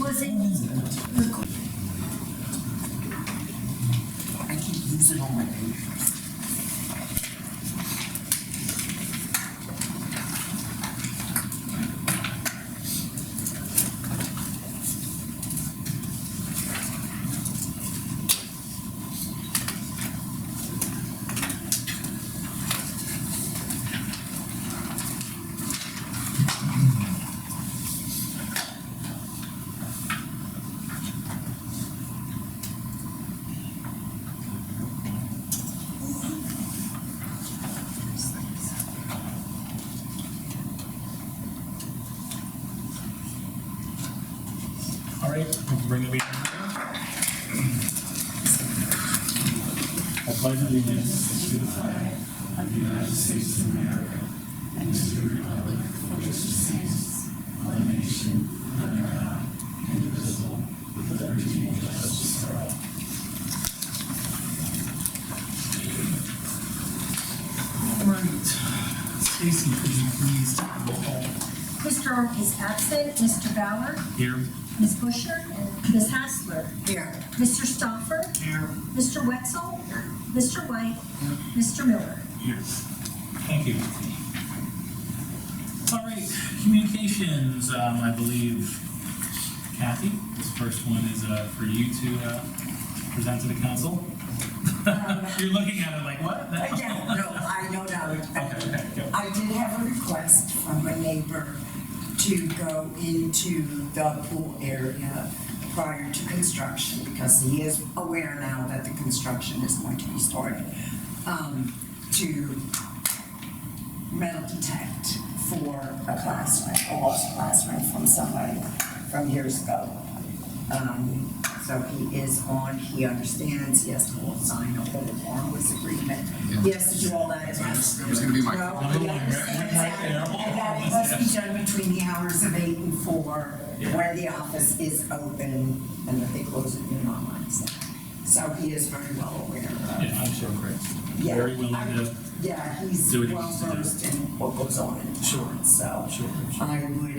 Was it? I keep losing all my papers. All right, we'll bring the meeting together. I pledge allegiance to the flag of the United States of America and to the republic for which it stands, one nation, under God, indivisible, with liberty and justice for all. All right, Stacy, could you please take the roll call? Mr. Arndt is absent. Mr. Bauer, Here. Ms. Busher, Ms. Hassler, Here. Mr. Stoffer, Here. Mr. Wetzel, Mr. White, Mr. Miller. Here. Thank you. All right, communications, I believe, Kathy, this first one is for you to present to the council. You're looking at it like, what? Again, no, I know now. Okay, go. I did have a request from a neighbor to go into the pool area prior to construction, because he is aware now that the construction is going to be started, to metal detect for a class rent, a lost class rent from somebody from years ago. So he is on, he understands, he has to all sign a whole harmless agreement. He has to do all that. It was gonna be my. No, he understands that, and that it must be done between the hours of 8 and 4, when the office is open, and that they close at noon on Wednesday. So he is very well aware of. Yeah, I'm sure Chris. Yeah, Very willing I- to. Yeah, he's do what he well needs to do. versed in what goes on in Sure. town, so. Sure. I would,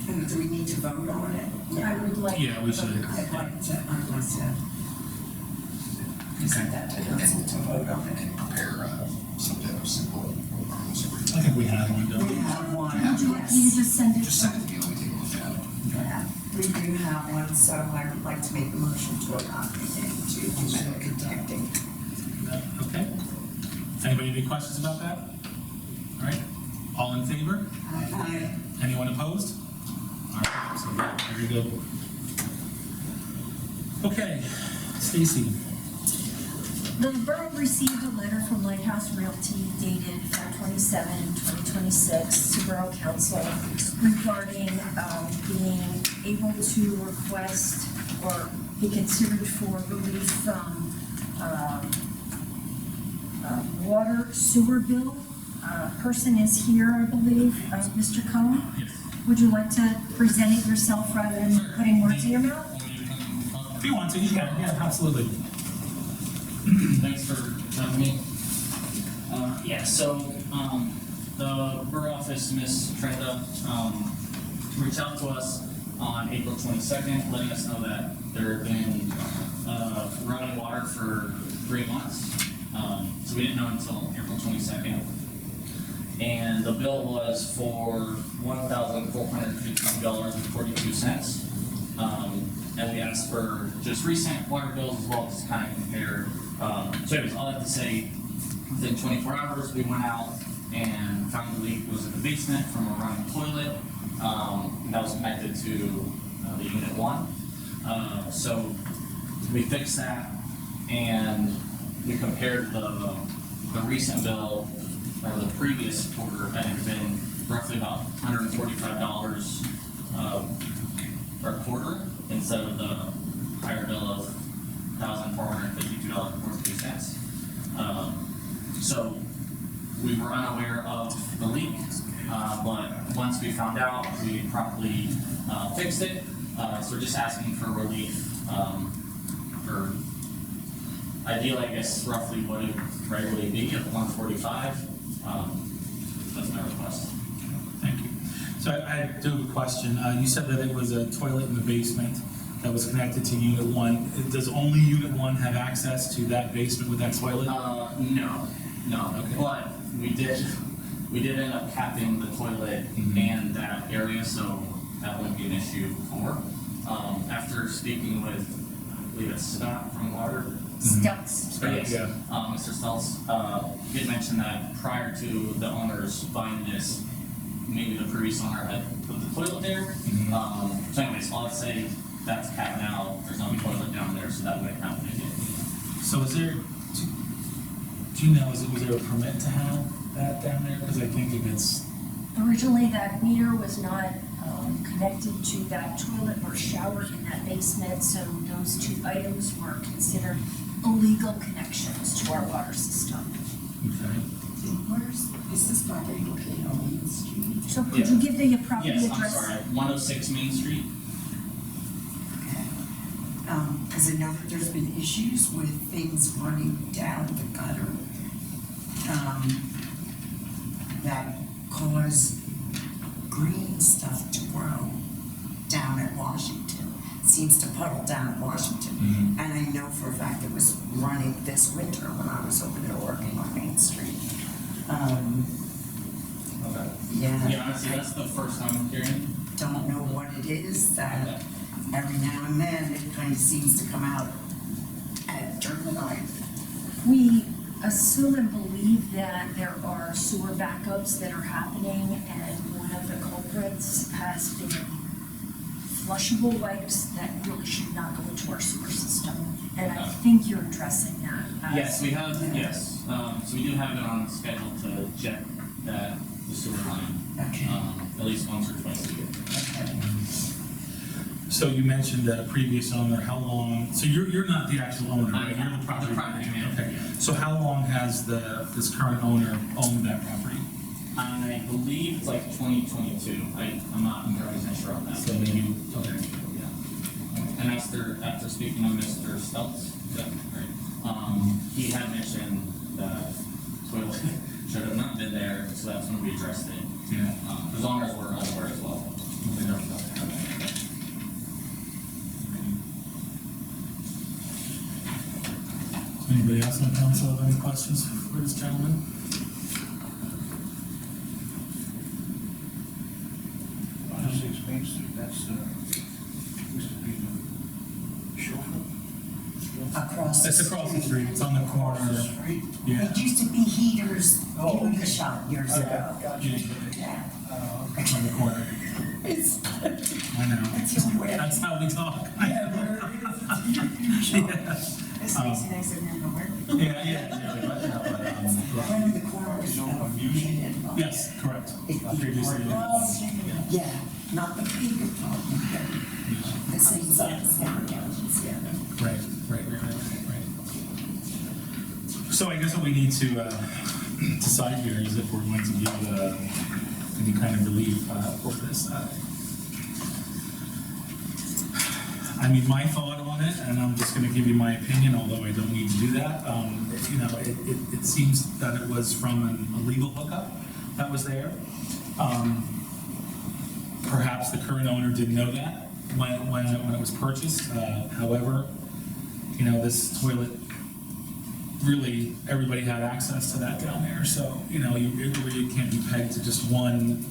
and do we need to vote on it? I would like. Yeah, we should. I'd like to present that to council to vote on it. And prepare some type of simple rules agreement. I think we have one, don't We we? have one, You yes. just send it. Just send it to me, let me take a look at it. Yeah, we do have one, so I would like to make a motion to adopt it into do metal detecting. Okay. Anybody have any questions about that? All right, all in favor? Aye. Anyone opposed? All right, so very good. Okay, Stacy. The borough received a letter from Lighthouse Realty dated 5/27/2026 to Borough Council regarding being able to request or be considered for relief from water sewer bill. Person is here, I believe, Mr. Cohen. Yes. Would you like to present it yourself rather than putting words in your mouth? If you want to, you can. Yeah, absolutely. Thanks for having me. The borough office, Ms. Trenda, reached out to us on April 22nd, letting us know that there had been running water for 3 months. So we didn't know until April 22nd. And the bill was for $1,452.42. And we asked for just recent water bills as well as kind of compare. So anyways, all I have to say, within 24 hours, we went out and found the leak was in the basement from a running toilet. And that was connected to the unit 1. So we fixed that, and we compared the recent bill or the previous quarter, and it had been roughly about $145 per quarter instead of the higher bill of $1,452.42. So we were unaware of the leak, but once we found out, we promptly fixed it. So we're just asking for relief for ideally, I guess, roughly what it would regularly be at 145. That's my request. Thank you. So I do have a question. You said that it was a toilet in the basement that was connected to Unit 1. Does only Unit 1 have access to that basement with that toilet? No. Okay. But we did end up capping the toilet and that area, so that wouldn't be an issue for. After speaking with, I believe it's Scott from Water. Stelts. Yes. Yeah. Mr. Stelz, he had mentioned that prior to the owners buying this, maybe the previous owner had put the toilet there. So anyways, all I'd say, that's capped now, there's no toilet down there, so that wouldn't happen again. So is there, do you know, was there a permit to have that down there? Because I think if it's, Originally, that meter was not connected to that toilet or shower in that basement, so those two items were considered illegal connections to our water system. okay. Is this property located on Main Street? So could you give the property Yes, I'm address? sorry, 106 Main Street. Because I know that there's been issues with things running down the gutter, that cause green stuff to grow down at Washington. Seems to puddle down at Washington. And I know for a fact it was running this winter when I was over there working on Main Street. Okay. Yeah. Yeah, honestly, that's the first time I'm hearing. Don't know what it is, that every now and then it kind of seems to come out during the night. We assume and believe that there are sewer backups that are happening, and one of the culprits has been flushable wipes that really should not go into our sewer system. And I think you're addressing that. Yes, we have, yes. So we do have it on schedule to check that, the sewer line, Okay. at least once or twice a year. So you mentioned that a previous owner, how long, so you're not the actual owner, right? You're the property The property manager. manager. Okay. So how long has this current owner owned that property? I believe it's like 2022. I'm not 100% sure on that. So maybe, okay. Yeah. And after speaking to Mr. Stelz, is that right? He had mentioned that toilet should have not been there, so that's when we addressed it. Yeah. As long as we're unaware as well. Anybody else on council have any questions for this gentleman? 106 Main Street, that's, used to be the chauffeur. Across. It's across the street, it's on the corner. Street. Yeah. It used to be Heater's Oh, beauty okay. shop years ago. Got you. Yeah. On the corner. It's, I know. that's the only way. That's how we talk. This makes it nicer than the work. Right in the corner is needed. Yes, correct. Previously. Yeah, not the big apartment, but the same size, yeah. Right. So I guess what we need to decide here is if we're going to give any kind of relief for this. I mean, my thought on it, and I'm just gonna give you my opinion, although I don't need to do that. You know, it seems that it was from an illegal hookup that was there. Perhaps the current owner didn't know that when it was purchased. However, you know, this toilet, really, everybody had access to that down there. So, you know, it really can't be pegged to just one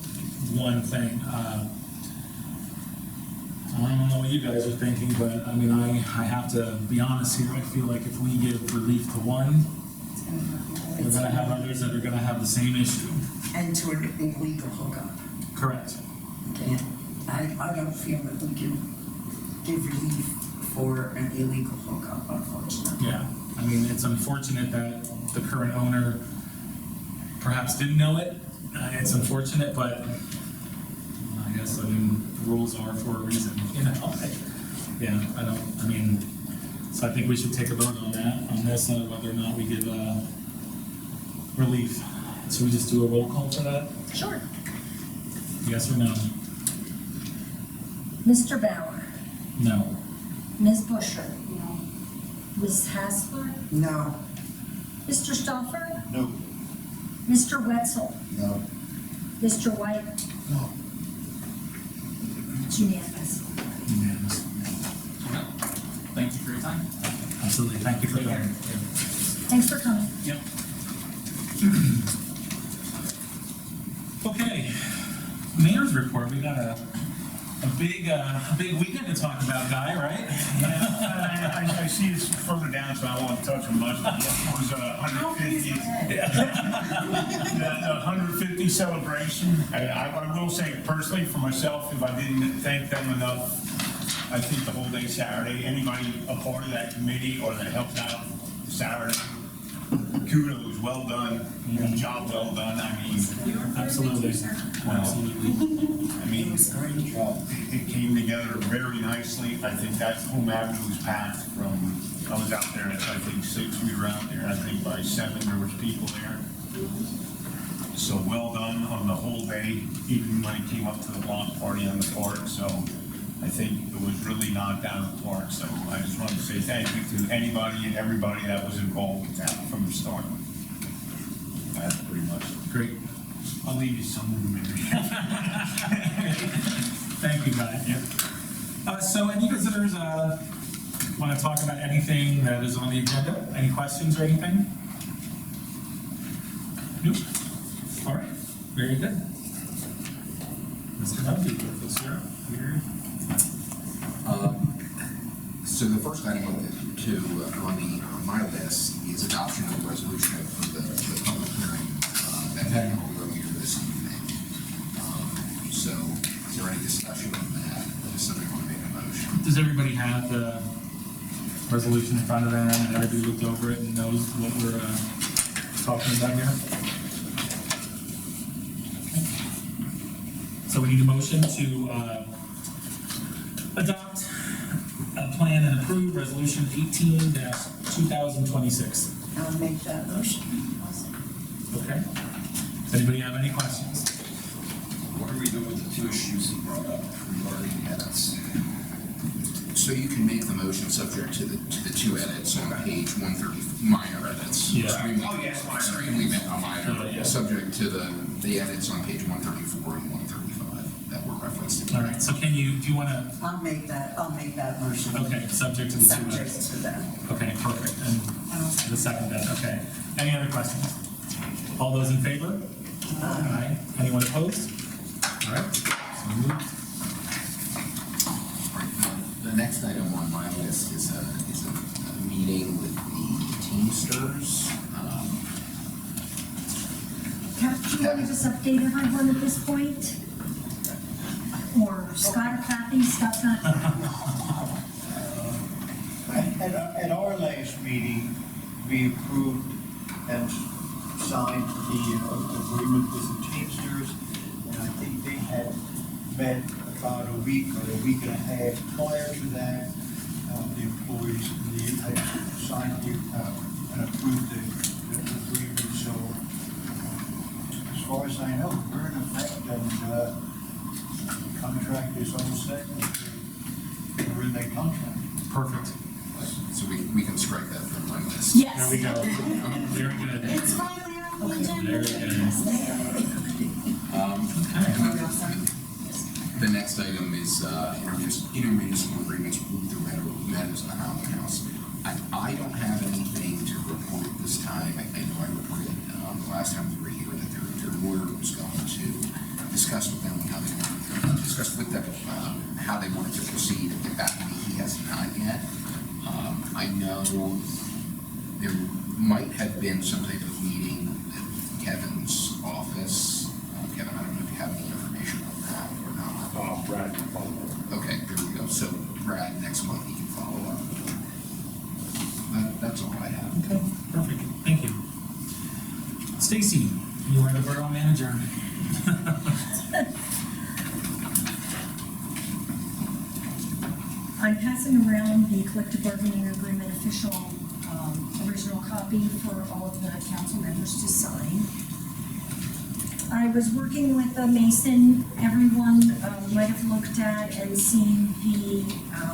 thing. I don't know what you guys are thinking, but I mean, I have to be honest here. I feel like if we give relief to one, we're gonna have others that are gonna have the same issue. And to an illegal hookup. Correct. Okay. I don't feel that we can give relief for an illegal hookup, unfortunately. Yeah. I mean, it's unfortunate that the current owner perhaps didn't know it. It's unfortunate, but I guess, I mean, the rules are for a reason, you know? So I think we should take a vote on that, on this, whether or not we give relief. So we just do a roll call for that? Sure. Yes or no? Mr. Bauer, No. Ms. Busher. No. Ms. Hassler, No. Mr. Stoffer, No. Mr. Wetzel, No. Mr. White, No. It's unanimous. Unanimous. Okay. Thank you for your time. Absolutely, thank you for coming. Thanks for coming. Yep. Okay, mayor's report, we got a big weekend to talk about, Guy, right? Yeah, I see it's further down, so I won't touch them much, but it was 150. The 150 celebration. I will say personally, for myself, if I didn't thank them enough, I think the whole day Saturday, anybody a part of that committee or that helped out Saturday, kudos, well done, job well done. I mean, Absolutely. well, Absolutely. I mean, it came together very nicely. I think that home avenue was packed from, I was out there at, I think 6, we were out there, I think by 7 there was people there. So well done on the whole day, even when it came up to the block party on the park, so I think it was really knocked out of the park, so I just want to say thank you to anybody and everybody that was involved with that from the start. That's pretty much it. Great. I'll leave you some room maybe. Thank you, Guy. So any visitors want to talk about anything that is on the agenda? Any questions or anything? Nope. All right, very good. Mr. Murphy, with us here. So the first item on my list is adoption of the resolution of the public hearing that had held earlier this evening. So is there any discussion on that? Does somebody want to make a motion? Does everybody have the resolution in front of them, and everybody looked over it and knows what we're talking about here? So we need a motion to adopt a plan and approve resolution 18-2026. I'll make that motion. Okay? Does anybody have any questions? What are we doing with the two issues he brought up regarding edits? So you can make the motion subject to the two edits on page 130, minor edits. Yeah. Extremely- Oh, yes, minor. Extremely minor, Yeah. subject to the edits on page 134 and 135 that were referenced. All right, so do you want to, I'll make that motion. okay, subject to the two Subject edits. to that. Okay, perfect, and the second that, okay. Any other questions? All those in favor? Aye. Anyone opposed? All right, so moved. The next item on my list is a meeting with the Teamsters. Kat, do you want to just update everyone at this point? Or Scott or Kathy, Scott's not here. At our last meeting, we approved and signed the agreement with the Teamsters, and I think they had met about a week or a week and a half prior to that. The employees had signed and approved the agreement, so as far as I know, we're in effect, and the contract is all set, and we're in that contract. Perfect. So we can strike that from my list. There Yes. we go. Very good. It's finally on the agenda. Very good. Okay. The next item is intermunicipal agreements with the Meadows and the Howland House. I don't have anything to report this time. I know I reported the last time we were here that their lawyer was going to discuss with them how they wanted to proceed and get back to me. He hasn't done yet. I know there might have been some type of meeting at Kevin's office. Kevin, I don't know if you have any information on that or not. Brad. Okay, there we go. So Brad, next month he can follow up. That's all I have. Okay, perfect. Thank you. Stacy, you are the borough manager. I'm passing around the collective bargaining agreement official, original copy for all of the council members to sign. I was working with Mason. Everyone might have looked at and seen the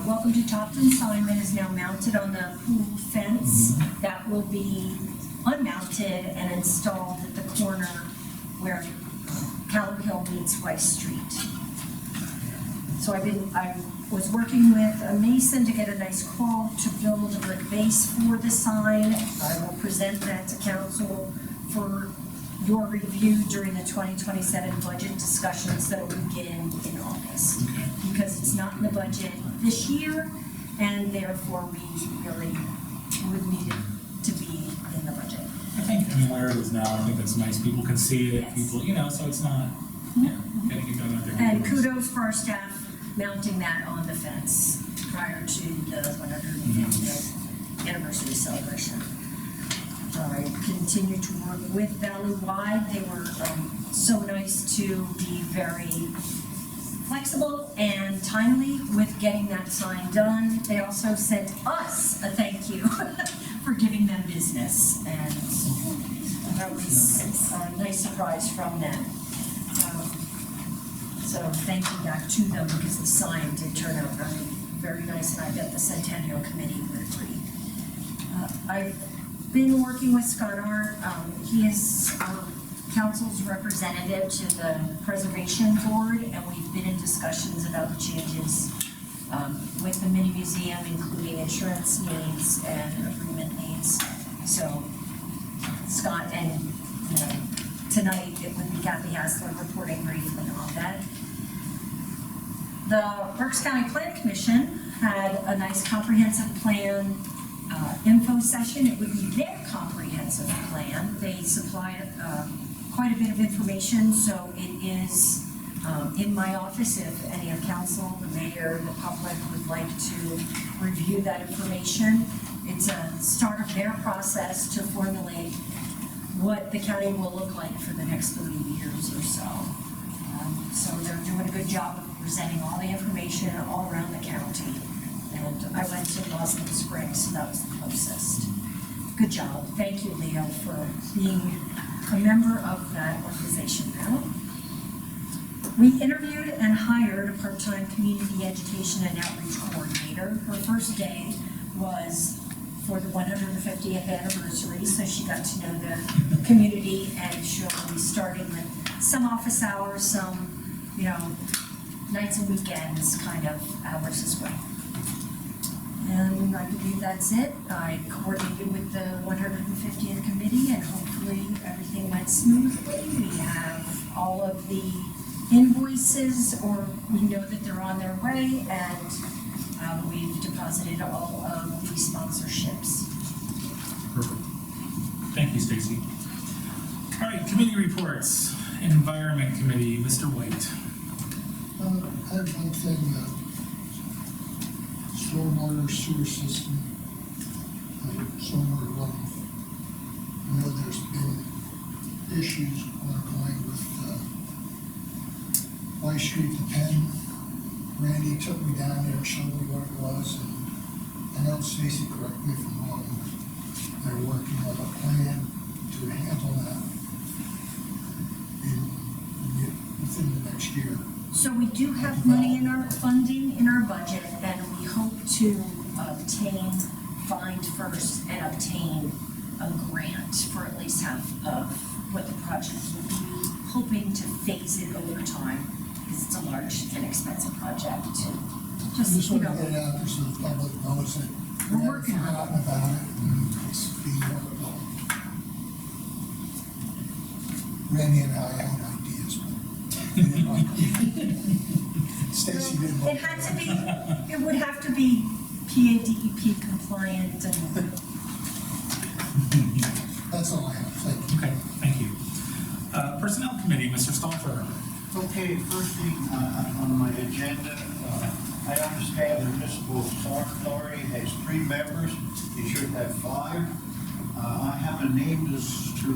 Welcome to Topton sign that is now mounted on the pool fence. That will be unmounted and installed at the corner where Callowhill meets Rice Street. So I was working with a mason to get a nice quote to build a brick base for the sign. I will present that to council for your review during the 2027 budget discussions that will begin in August. Okay. Because it's not in the budget this year, and therefore we really would need it to be in the budget. I think, where it is now, I think that's nice, people can see it, Yes. people, so it's not, getting it done out there. And kudos for our staff mounting that on the fence prior to the 150th anniversary celebration. I continue to work with Valley-wide. They were so nice to be very flexible and timely with getting that sign done. They also sent us a thank you for giving them business, and that was a nice surprise from them. So thank you back to them, because the sign did turn out very, very nice, and I bet the Centennial Committee would agree. I've been working with Scott Art. He is our council's representative to the Preservation Board, and we've been in discussions about the changes with the mini museum, including insurance needs and agreement needs. So Scott, and tonight it would be Kathy Hassler reporting briefly on that. The Berks County Plan Commission had a nice comprehensive plan info session. It would be their comprehensive plan. They supplied quite a bit of information, so it is in my office if any of council, the mayor, the public would like to review that information. It's a start of their process to formulate what the county will look like for the next 30 years or so. So they're doing a good job of presenting all the information all around the county. And I went to Roslyn Springs, so that was the closest. Good job. Thank you, Leo, for being a member of that organization now. We interviewed and hired a part-time community education and outreach coordinator. Her first day was for the 150th anniversary, so she got to know the community, and she'll be starting with some office hours, some, nights and weekends kind of hours as well. And I believe that's it. I coordinated with the 150th committee, and hopefully everything went smoothly. We have all of the invoices, or we know that they're on their way, and we've deposited all of the sponsorships. Perfect. Thank you, Stacy. All right, committee reports. Environment Committee, Mr. White. I have one thing, stormwater sewer system, stormwater runoff. I know there's been issues ongoing with Y Street to Penn. Randy took me down there and showed me what it was, and I know Stacy, correct me if I'm wrong, they're working on a plan to handle that within the next year. So we do have money in our funding in our budget, and we hope to find first and obtain a grant for at least half of what the project will be, hoping to phase it over time, because it's a large and expensive project to I just, just want to get it out there so the public knows that We're we haven't working on it. forgotten about it, and it's being worked on. Randy and I had ideas, but Stacy didn't. it had to be, it would have to be PADEP compliant, and That's all I have, thank you. Okay, thank you. Personnel Committee, Mr. Stoffer. Okay, first thing on my agenda, I understand the municipal authority has 3 members, it should have 5. I haven't named this to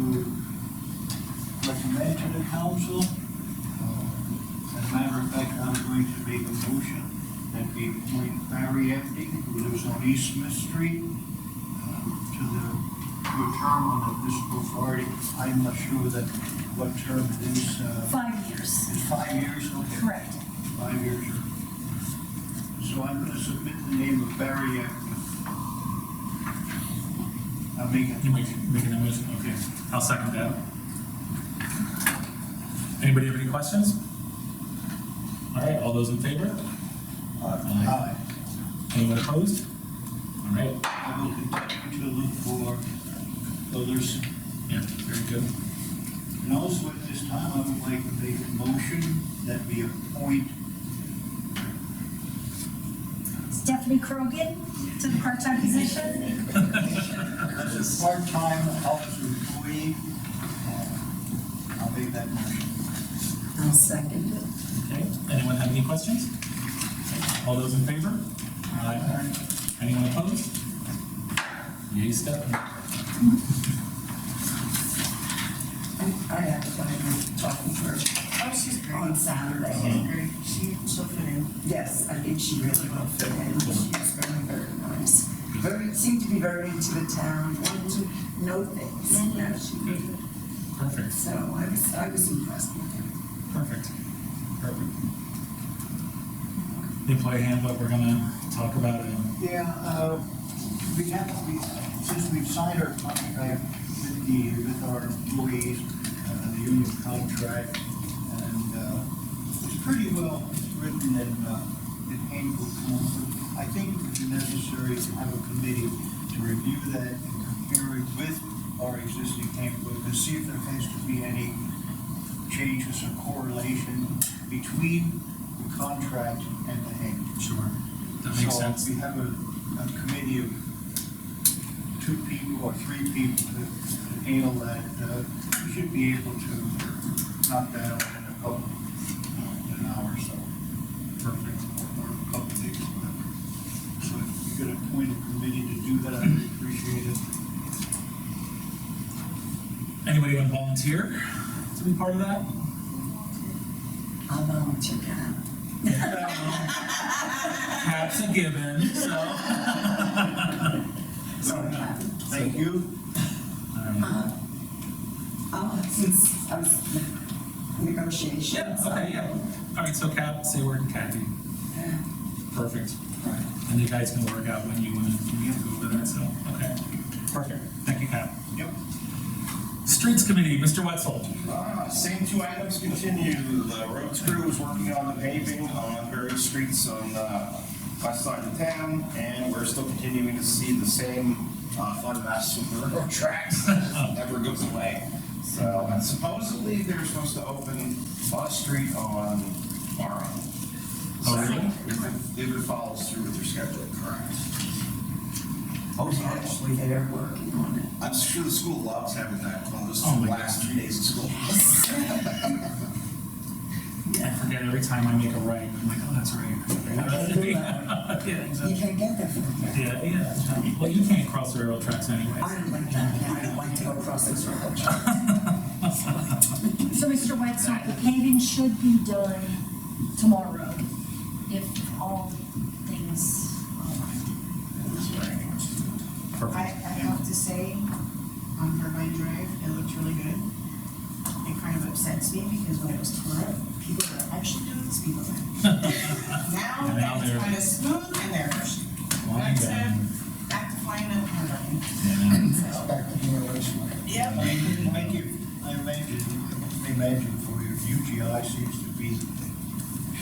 recommend to the council. As a matter of fact, I'm going to make a motion that we appoint Barry Epting, who lives on East Smith Street, to a term on the municipal authority. I'm not sure what term it is. 5 years. It's 5 years? Okay. Correct. 5 years. So I'm going to submit the name of Barry Epting. I'll make it. You making that motion? Okay, I'll second that. Anybody have any questions? All right, all those in favor? Aye. Anyone opposed? All right, I will continue to look for others. yeah, very good. And also at this time, I would like to make a motion that we appoint Stephanie Krogan to the part-time position. as a part-time office employee. I'll make that motion. I'll second it. Okay, anyone have any questions? All those in favor? Aye. Anyone opposed? Yay, Stephanie. I had to find her talking to her. Oh, she's great. On Saturday. She's great. She'll fit in. Yes, I think she really will fit in. She's very, very nice. Very, seemed to be very into the town, wanted to know things. Yeah, she did. Perfect, So I was impressed with her. perfect. The employee handbook, we're gonna talk about it. Yeah, since we've signed our contract with our employees, the union contract, and it's pretty well written in handbook form. I think it would be necessary to have a committee to review that and compare it with our existing handbook and see if there has to be any changes or correlation between the contract and the handbook. Sure. That makes sense. So if we have a committee of 2 people or 3 people to handle that, we should be able to knock that out in an hour or so. Perfect. Or a couple of days, whatever. So if you could appoint a committee to do that, I would appreciate it. Anybody want to volunteer to be part of that? I'll volunteer now. Cap's a given, so. Thank you. Since I was negotiations. Yeah, okay, yeah. All right, so Cap, say word and Kathy. Perfect. Right. And you guys can work out when you want to go over that, so, okay. Perfect. Thank you, Cap. Yep. Streets Committee, Mr. Wetzel. Same 2 items continue. The roads crew is working on the paving on various streets on the west side of town, and we're still continuing to see the same fun mess with the railroad tracks that never goes away. So, and supposedly they're supposed to open Bus Street on Borough. Oh, really? If it follows through with their schedule, correct. Actually, they're working on it. I'm sure the school loves having that closed Oh for my the last 3 days of school. I forget every time I make a right, I'm like, oh, that's right. Yeah, You exactly. can't get there from there. Yeah. Well, you can't cross the railroad tracks anyway. I don't like that. I don't like to go across this road. So, Mr. Wetzel, the paving should be done tomorrow, if all things align. I Perfect. have to say, on Irvine Drive, it looks really good. It kind of upsets me because when it was torn up, people were actually doing the speed limit. Now, And now that's they're- kind of smooth and they're Flying down. back to flying up Irvine. Yeah. So, Back to the raceway. yep. I imagine for you, UGI seems to be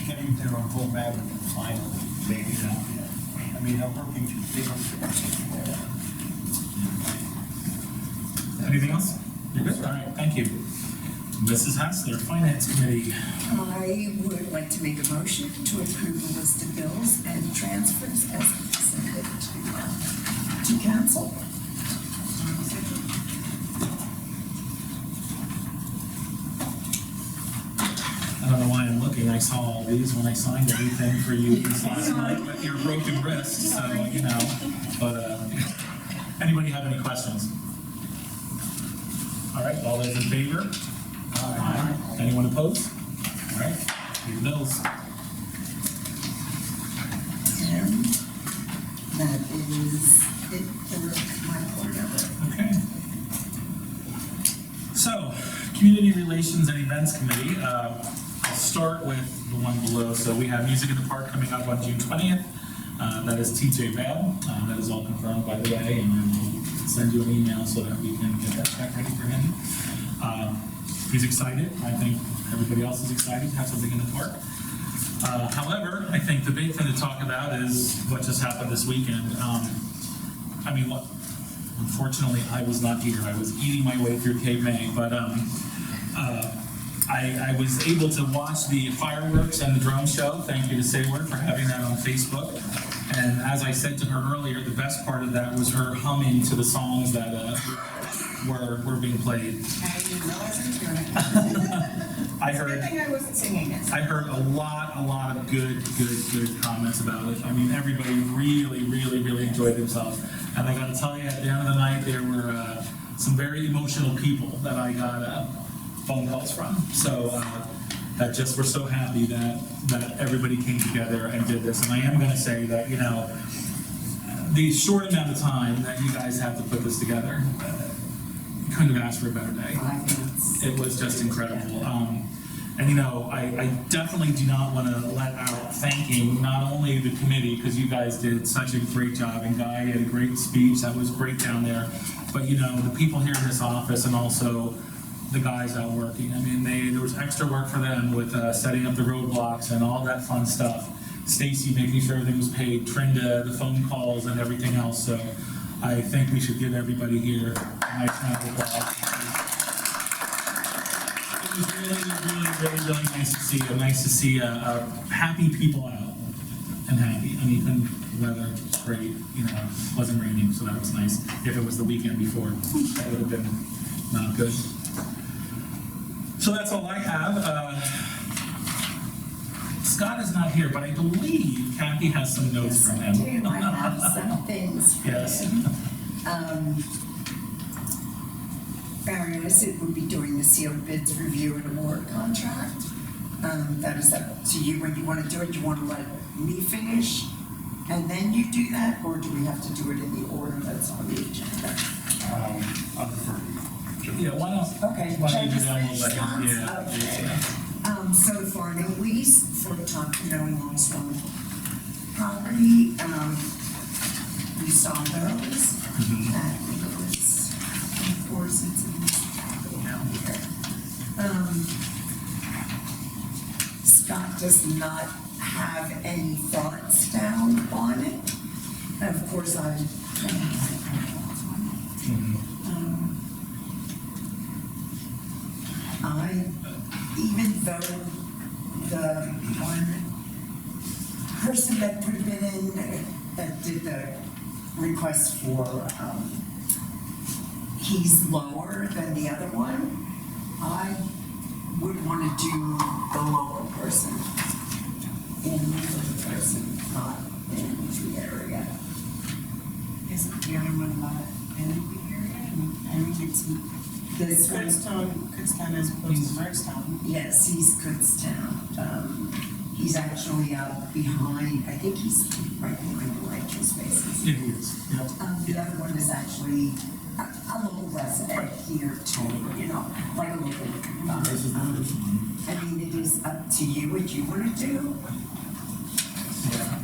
getting there on Home Avenue finally. Maybe. I mean, I'm working to figure. Anything else? You're good? All right, thank you. Mrs. Hassler, Finance Committee. I would like to make a motion to approve the list of bills and transfers as presented to council. I don't know why I'm looking, I saw all these when I signed everything for you this last night with your broken wrist, so, you know. But, anybody have any questions? All right, all those in favor? Aye. Anyone opposed? All right, pay the bills. And that is it for my part of it. Okay. So, Community Relations and Events Committee, I'll start with the one below. So we have Music in the Park coming up on June 20th. That is TJ Bell. That is all confirmed, by the way, and then we'll send you an email so that we can get that check ready for him. He's excited. I think everybody else is excited to have something in the park. However, I think the big thing to talk about is what just happened this weekend. Unfortunately, I was not here. I was eating my way through Cape May, but I was able to watch the fireworks and the drone show. Thank you to Sayward for having that on Facebook. And as I said to her earlier, the best part of that was her humming to the songs that were being played. I didn't realize I was doing it. I It's a heard. good thing I wasn't singing it. I heard a lot of good comments about it. I mean, everybody really enjoyed themselves. And I gotta tell you, at the end of the night, there were some very emotional people that I got phone calls from. So, that just were so happy that everybody came together and did this. And I am gonna say that, the short amount of time that you guys have to put this together, you couldn't have asked for a better day. 5 minutes. It was just incredible. I definitely do not want to let out thanking not only the committee, because you guys did such a great job, and Guy had a great speech, that was great down there, but the people here in this office and also the guys out working. I mean, there was extra work for them with setting up the roadblocks and all that fun stuff. Stacy making sure everything was paid, Trinda, the phone calls and everything else, so I think we should give everybody here a nice round of applause. It was really nice to see. Nice to see happy people out and happy. I mean, the weather was great. It wasn't raining, so that was nice. If it was the weekend before, that would have been not good. So that's all I have. Scott is not here, but I believe Kathy has some notes from him. Yes, I do. I have some things for Yes. him. Baroness, it would be doing the sealed bids review and award contract. That is up to you when you want to do it. You want to let me finish and then you do that, or do we have to do it in the order that's on the agenda? I prefer. Yeah, why not? Okay, Why don't you do check that? the We'll let him- stats. yeah, Okay. yeah. So the farming lease for Topton and Longstone property, we saw those. That was, of course, it's in this packet down here. Scott does not have any thoughts down on it. And of course, even though the one person that put a bid in, that did the request for, he's lower than the other one, I would want to do the lower person in the person, not in the area. Isn't the other one not in the area? I mean, it's This one, Kutztown as opposed to Markstown. yes, he's Kutztown. He's actually out behind, I think he's right behind the electrical spaces. Yeah, he is. Yeah. The other one is actually a local resident here too, like a local. I mean, it is up to you what you want to do. Yeah.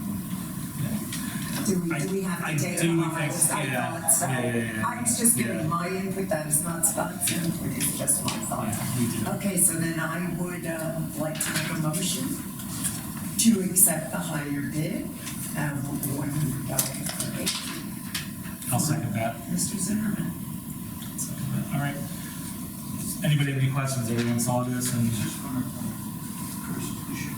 Do we have I to take do a think- pause? I yeah, thought so. yeah. I was just giving Yeah. my input, that is not Scott's input, it's just my thoughts. Yeah, we do. Okay, so then I would like to make a motion to accept the higher bid of $100 per acre. I'll second that. Mr. Zimmerman. Second that. All right. Anybody have any questions? Everyone saw this and. Just one Chris, you should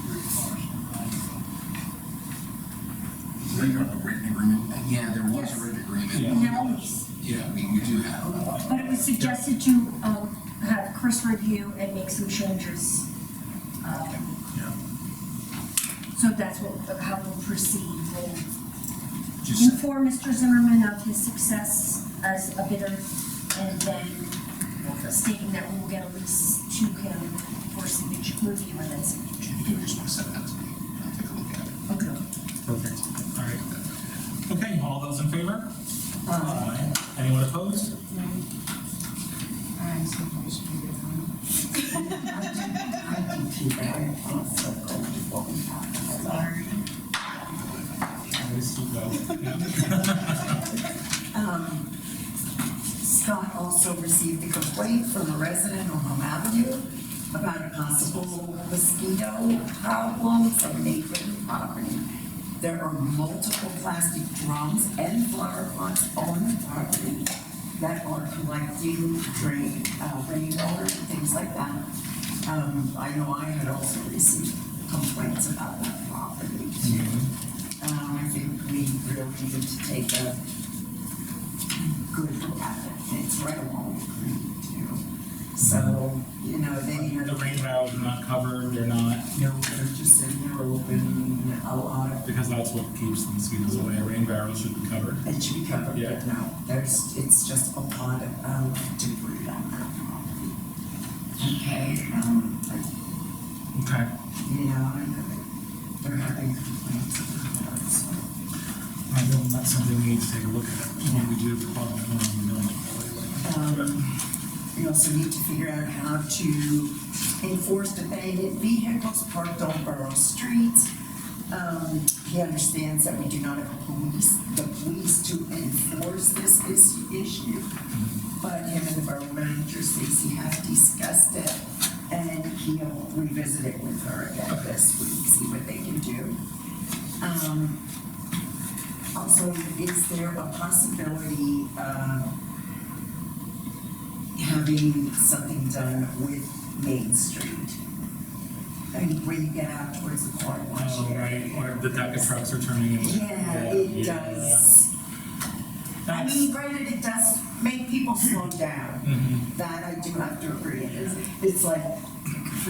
read A written agreement? Yeah, there was a written agreement. No, Yeah, we do have. but it was suggested to, have Chris review and make some changes. So that's how we'll proceed. We'll Just, inform Mr. Zimmerman of his success as a bidder, and then stating that we will get a lease to him for signature, review and then signature. if you just want to send that to me, I'll take a look at it. Okay. Perfect. All right. Okay, all those in favor? Aye. Anyone opposed? I'm supposed to be good on. I can keep it also going to what we have. Sorry. Always go. Scott also received a complaint from a resident on Home Avenue about a possible mosquito problem from neighboring property. There are multiple plastic drums and flower pots on the property that are collecting rainwater and things like that. I know I had also received complaints about that property too. I think we really need to take a good look at it. And it's right along the creek too. So, you know, The rain barrels are not covered, they're not, no, they're just sitting there open, a lot of, because that's what keeps the mosquitoes away. A rain barrel should be covered. it should be covered, Yeah. but no, it's just a lot of debris on that property. Okay, Okay. you know, I know that they're having complaints about that, so. I know that's something we need to take a look at when we do the department, when we don't. We also need to figure out how to enforce abandoned vehicles parked on Borough streets. He understands that we do not have the police to enforce this issue. But him and the borough manager, Stacy, have discussed it, and he'll revisit it with her again this week, see what they can do. Also, is there a possibility of having something done with Main Street? And when you get out towards the car wash Oh, right, area. or the DECA trucks are turning into. Yeah, it does. I mean, granted, it does make people slow down. Mhm. That I do have to agree. It's like.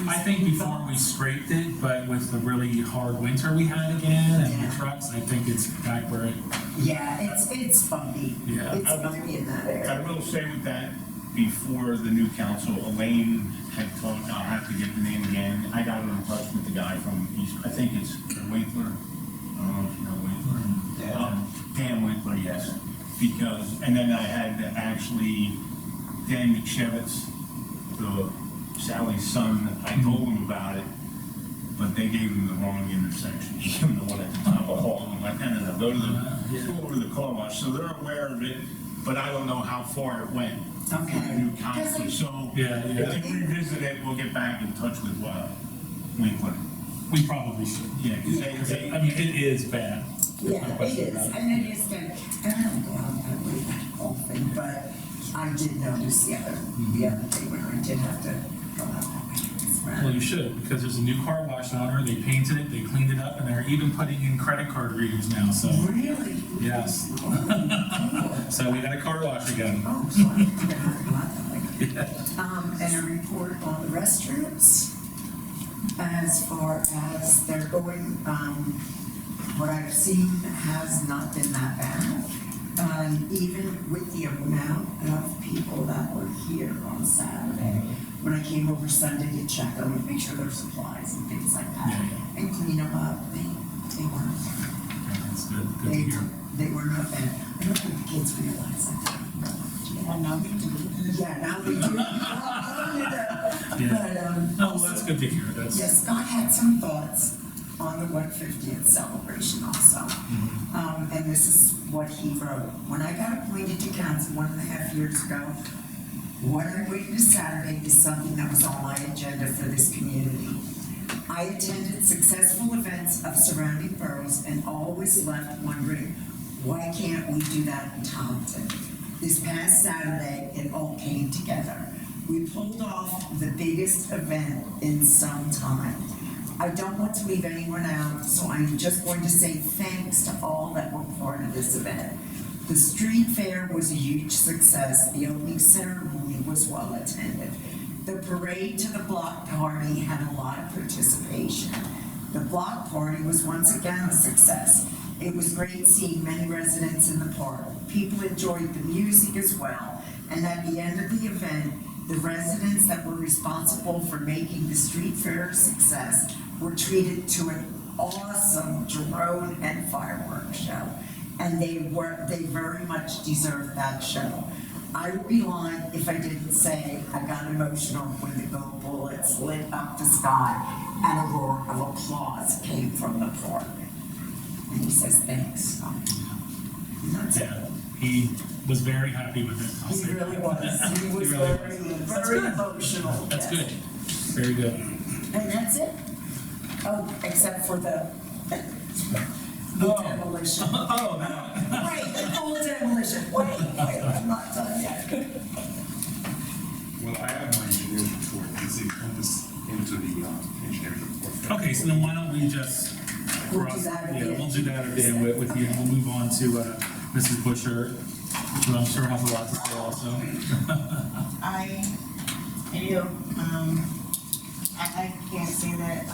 I think before we scraped it, but with the really hard winter we had again and Yeah. the trucks, I think it's back where it, Yeah, it's bumpy. Yeah. It's bumpy in that I area. will say with that, before the new council, Elaine had told, I'll have to get the name again, I got in touch with the guy from East, I think it's Winkler, I don't know if you know Winkler. Dan Winkler, yes, because, and then I had actually Dan McShevitz, the Sally's son, I told him about it, but they gave him the wrong intersection, he gave him the one at the top of Hall, I'm like, no, go over the car wash, so they're aware of it, but I don't know how far it went. Okay. The new council, so Yeah, yeah. if they revisit it, we'll get back in touch with Winkler. we probably should. Yeah, because they, I mean, it is bad. Yeah, it is, and it is good. And I don't go out that way that often, but I did notice the other day when I did have to go out that way. It's Well, rather- you should, because there's a new car wash owner, they painted it, they cleaned it up, and they're even putting in credit card readers now, so, Really? yes. Oh, So we got a car wash again. cool. Oh, so I'm gonna have to go out that way. And a report on the restrooms, as far as they're going, what I've seen has not been that bad. Even with the amount of people that were here on Saturday, when I came over Sunday to check them, make sure their supplies and things like that, Yeah, and clean them up, they weren't, That's good, good to hear. they were not bad. I don't think the kids realize that. And now we do. Yeah, now we do. But, Oh, well, that's good to hear, that's. yes, Scott had some thoughts on the 150th celebration also. And this is what he wrote. When I got appointed to council 1.5 years ago, what I witnessed Saturday is something that was on my agenda for this community. I attended successful events of surrounding boroughs and always left wondering, why can't we do that in Topton? This past Saturday, it all came together. We pulled off the biggest event in some time. I don't want to leave anyone out, so I'm just going to say thanks to all that were part of this event. The street fair was a huge success. The opening ceremony was well attended. The parade to the block party had a lot of participation. The block party was once again a success. It was great seeing many residents in the park. People enjoyed the music as well. And at the end of the event, the residents that were responsible for making the street fair a success were treated to an awesome drone and fireworks show. And they very much deserved that show. I would be lying if I didn't say I got emotional when the gold bullets lit up the sky and a roar of applause came from the park. And he says, thanks. And that's it. Yeah, he was very happy with it. I'll He say really that. was. He was really very, was. very emotional. That's yes. good. very good. And that's it? Oh, except for the demolition. Oh, no. Wait, the whole demolition. Wait, I'm not done yet. Well, I have my engineer's report, this into the engineer's report. Okay, so then why don't we just We'll do cross, that yeah, again. we'll do that again with you, and we'll move on to, Mrs. Busher, who I'm sure has a lot to say also. I do, I can't say that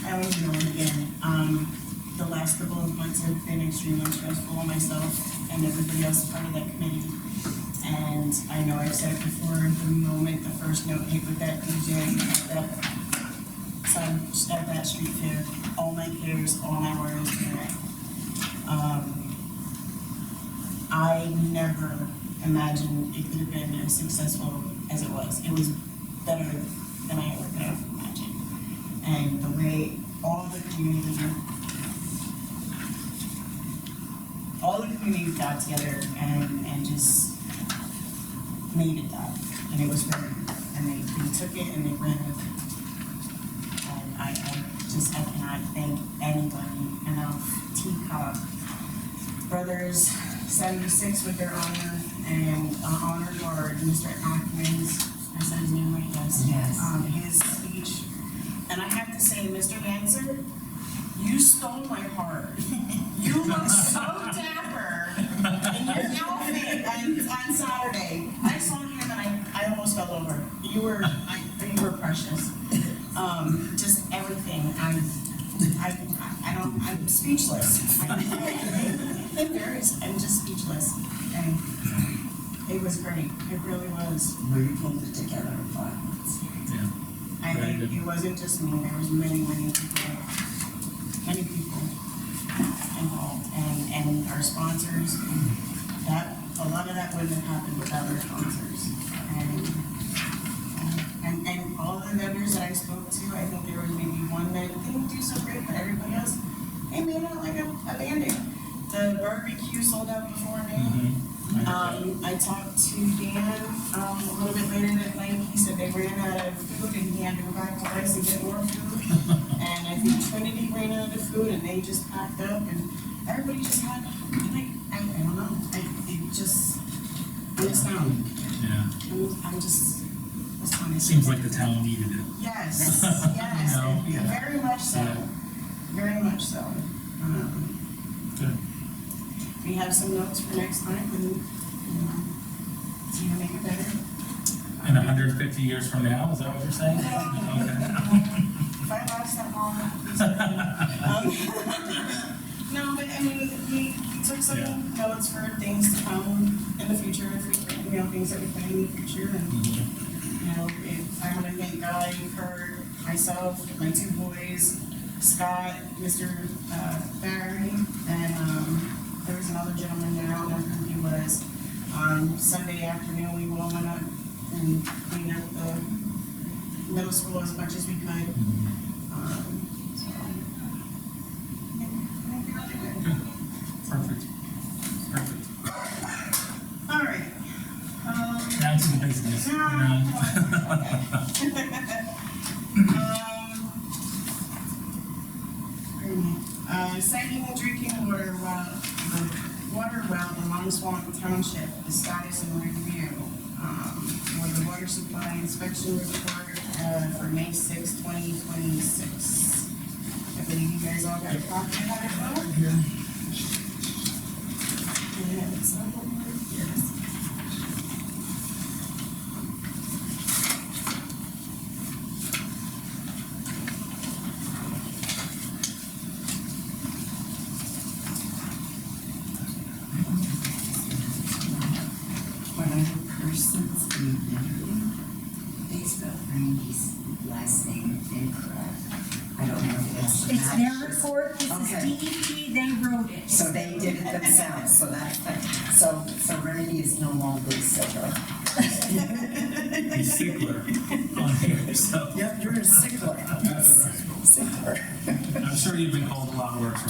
I don't even know again. The last couple of months have been extremely stressful on myself and everybody else part of that committee. And I know I've said it before, the moment the first note hit with that DJ at that street fair, all my cares, all my worries were met. I never imagined it could have been as successful as it was. It was better than I ever could have imagined. And the way all the community got together and just made it that. And it was very, and they took it and they ran with it. And I cannot thank anybody enough. Teacup Brothers 76 with their honor, and honor guard, Mr. Ackman's, I said his name right, yes. Yes. His speech. And I have to say, Mr. Yancer, you stole my heart. You look so dapper in your outfit on Saturday. I saw him and I almost fell over. You were precious. Just everything. I'm speechless. I'm just speechless. And it was great. It really was. We pulled it together in 5 months. Yeah. It wasn't just me. There was many people involved, and our sponsors. That a lot of that wouldn't have happened without our sponsors. And all the vendors that I spoke to, I think there was maybe one that didn't do so great, but everybody else, they made out like a bandit. The barbecue sold out before me. I talked to Dan a little bit later that night. He said they ran out of food and he had to go back to Rice and get more food. And I think Trinity ran out of food and they just packed up and everybody just had, like, I don't know. I'm astounded. Yeah. I'm just astounded. Seems like the town needed it. Yes, yes, No. very much so. Yeah. Very much so. Good. We have some notes for next time and, see how to make it better. And 150 years from now, is that what you're saying? Okay. If I last that long, no, but I mean, we took some notes for things to come in the future, if we, things that we plan in the future, and, if I want to thank Guy, Kurt, myself, my 2 boys, Scott, Mr. Barry, and, there was another gentleman there, I don't know who he was. Sunday afternoon, we all went up and cleaned up the middle school as much as we could. So, Perfect. Perfect. all right. Now to the business. Citing the drinking water well in Long Swamp Township, the status and review. For the water supply inspection report, for May 6, 2026. I believe you guys all got a copy of that as well? Yeah. Yes. When a person's name, they spell Randy's last name incorrect. I don't know if it's. It's their report, this Okay. is DEP, they wrote it. So they did it themselves, so that's, so Randy is no longer a sickler. He's sickler on here, so. Yep, you're a sickler. Sickler. I'm sure you've been called a lot worse.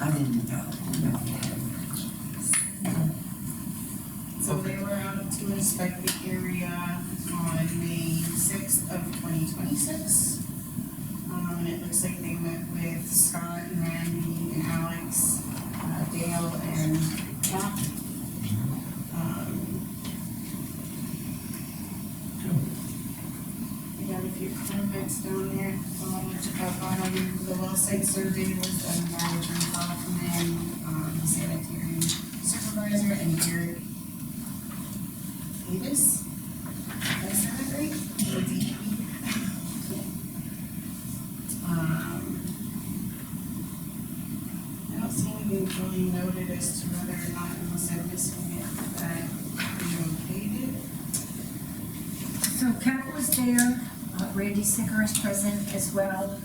I didn't know. No. So they were out to to inspect the area on May 6th of 2026. And it looks like they met with Scott and Randy and Alex, Dale and Chuck. We got a few comments down there. The well site survey was done by John Kaufman, the sanitary supervisor, and Garrett Davis. Did I say that right? DEP. I don't see anything really noted as to whether or not, unless I'm missing it, that we okayed it. So Kat was there, Randy Sticker is present as well.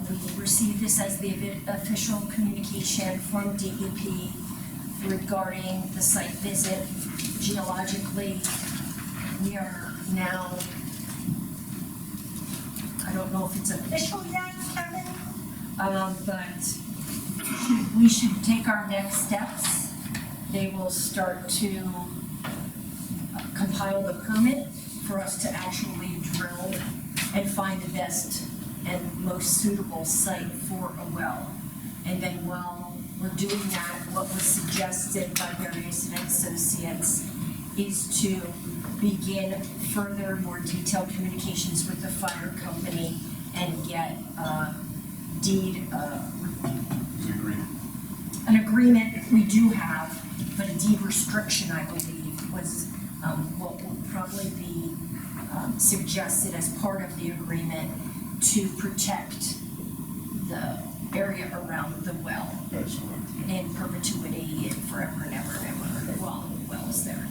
We received this as the official communication from DEP regarding the site visit. Geologically, we are now, I don't know if it's official yet, Kevin, but we should take our next steps. They will start to compile the permit for us to actually drill and find the best and most suitable site for a well. And then while we're doing that, what was suggested by various associates is to begin further, more detailed communications with the fire company and get deed, an agreement we do have, but a deed restriction, I believe, was what will probably be suggested as part of the agreement to protect the area around the well in perpetuity and forever and ever and ever while the well is there.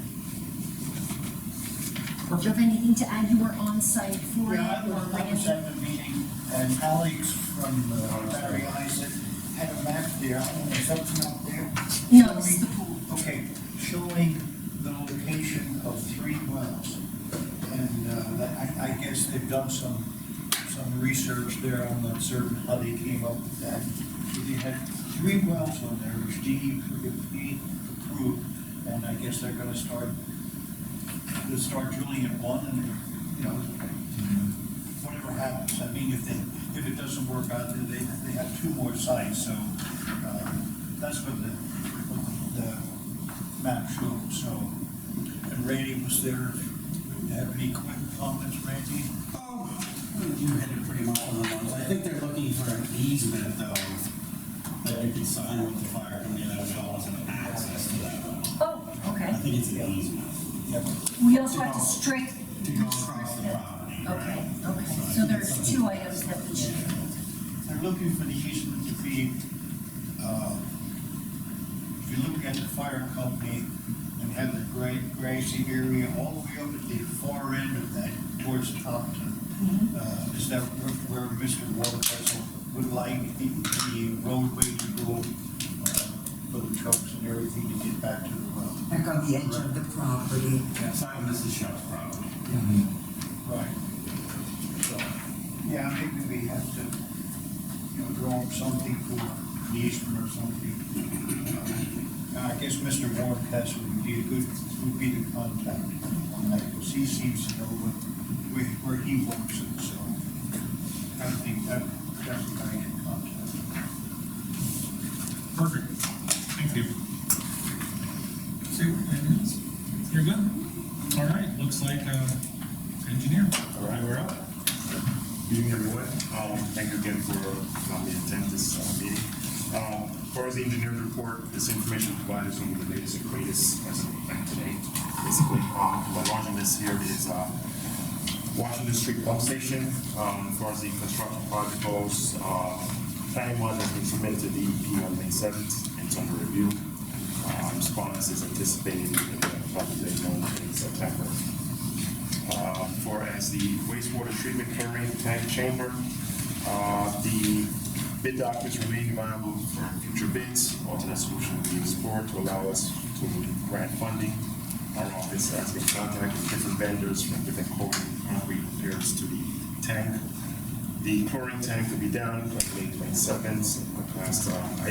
Do you have anything to add? You were on site for it? Yeah, I or was at the meeting, and Alex from Barry Isaac had a map there, I don't know, something up there. No, it's the pool. Okay, showing the location of 3 wells. And I guess they've done some research there. I'm not certain how they came up with that. So they had 3 wells on there, which DEP approved, and I guess they're gonna start drilling at one, and, you know, whatever happens. I mean, if it doesn't work out, they have 2 more sites, so, that's what the map showed, so. And Randy was there. Do you have any quick comments, Randy? You hit it pretty much on the nose. I think they're looking for an easement though, that they can sign with the fire company that allows them access to that. Oh, I okay. think it's an easement. We also have to straight. To go across the property. Okay, okay. So there's 2 items that we should. They're looking for the easement to be, if you look at the fire company and have the grassy area all the way up at the far end of that towards Topton. Is that where Mr. Watercastle would like the roadway to go for the trucks and everything to get back to the well? Back on the edge of the property. Yeah, it's not Mrs. Shell's property. Right. So, yeah, maybe we have to, draw up something for the easement or something. I guess Mr. Watercastle would be the contact on that, because he seems to know where he works, and so I think that's the guy in contact. Perfect. Thank you. See, anything else? You're good? All right, looks like, engineer. All right, we're up. Good evening, everyone. Thank you again for allowing me to attend this meeting. As far as the engineer's report, this information provided is only the latest and greatest as of today. Basically, the launching this here is Washington Street Pump Station. As far as the construction project goes, planning one has been submitted to DEP on May 7th, and it's under review. Response is anticipated in the project date known in September. As far as the wastewater treatment chlorine tank chamber, the bid documents remain viable for future bids. Alternate solution will be explored to allow us to grant funding. Our office has been contacted with different vendors from different coating concrete repairs to the tank. The chlorine tank will be down on May 22nd. Last I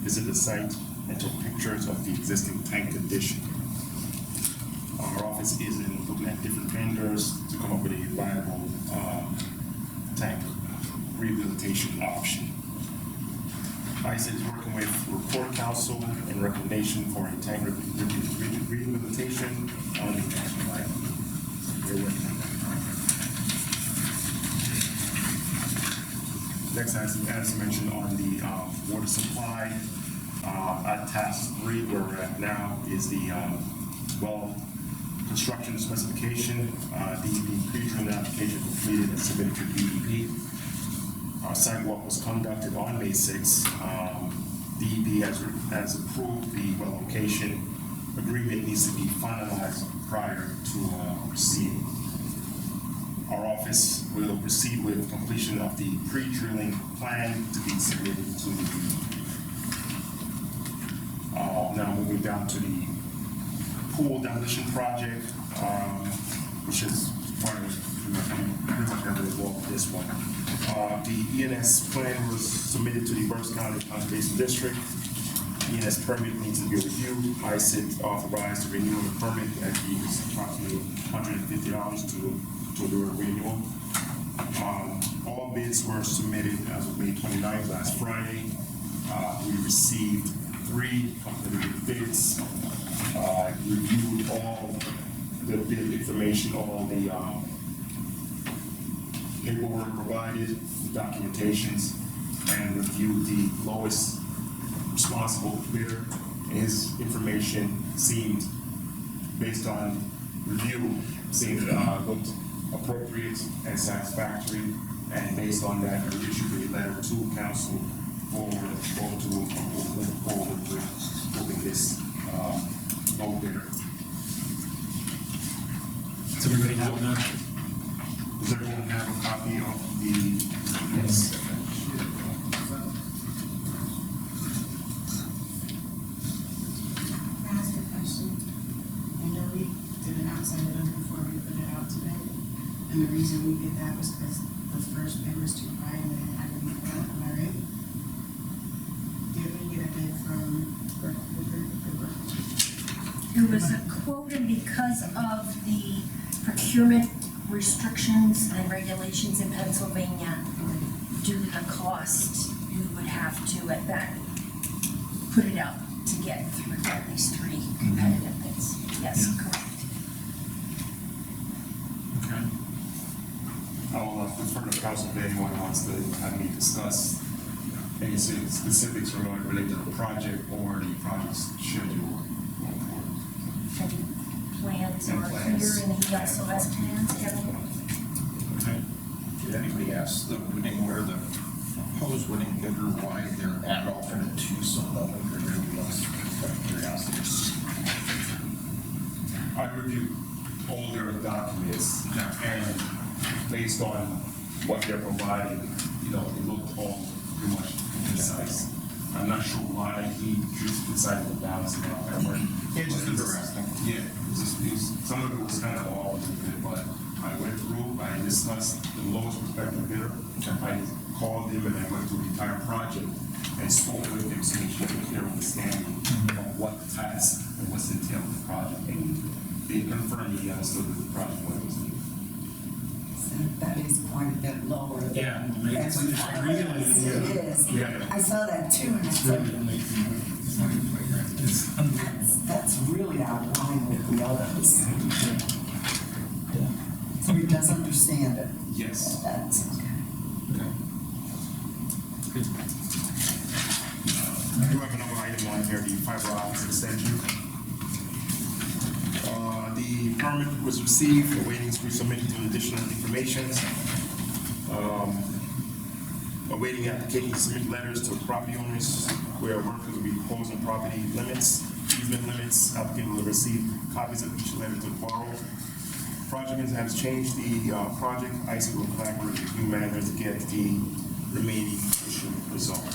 visited the site and took pictures of the existing tank condition. office is in looking at different vendors to come up with a viable tank rehabilitation option. ICE is working with Report Council in recommendation for a tank rehabilitation on the national line. They're working on that. Next, as mentioned on the water supply, at task 3, where we're at now, is the well construction specification. DEP pre-drilling application completed and submitted to DEP. Our sidewalk was conducted on May 6th. DEP has approved the well location. Agreement needs to be finalized prior to proceeding. Our office will proceed with completion of the pre-drilling plan to be submitted to the DEP. Now moving down to the pool demolition project, which is part of pretty much never involved with this one. The ENS plan was submitted to the Borough County Conservation District. ENS permit needs to be reviewed. ICIT authorized the renewal of the permit at fees approximately $150 to do a renewal. All bids were submitted as of May 29th, last Friday. We received 3 competitive bids. Reviewed all the bid information, all the paperwork provided, documentations, and reviewed the lowest responsible bidder. His information seemed, based on review, seemed looked appropriate and satisfactory, and based on that, we issued a letter to council for move forward with moving this low bidder. Does everybody have enough? Does everyone have a copy of the, yes? Can I ask a question? I know we did an outside bid before we put it out today, and the reason we did that was because the first bid was too high and then it had to be put out, am I right? Did we get a bid from Borough? It was a quote, and because of the procurement restrictions and regulations in Pennsylvania, due to the cost, you would have to at that put it out to get through at least 3 competitive bids. Yes, correct. Okay. I will refer to council if anyone wants to have me discuss any specifics related to the project or the project's schedule. And plans And are plans. here, and he also has plans, Kevin. Okay. Did anybody ask the winning, where the proposed winning bidder, why they're at alternate 2 so low? Curiosity. I reviewed all their documents, and based on what they're providing, it looked all pretty much concise. I'm not sure why he just decided to balance it out that way. It's just interesting. Yeah, some of it was kind of all over it, but I went through, I discussed the lowest prospective bidder. I called him and I went through the entire project and spoke with him so he had a clear understanding of what the task and what's entailed in the project. And they confirmed he understood the project what it was doing. That is quite a bit lower than Yeah, it's everyone really, else. It is. Yeah. I saw that too, and it's like, that's really out of line with the others. So he does understand it. Yes. That's okay. I do have another item on here, the fiber optic extension. The permit was received, awaiting resubmission to additional information. Awaiting application to submit letters to property owners where work will be proposed on property limits, easement limits. Applicant will receive copies of each letter to the borough. Project has changed the project. ICE will collaborate with new managers to get the remaining issue resolved.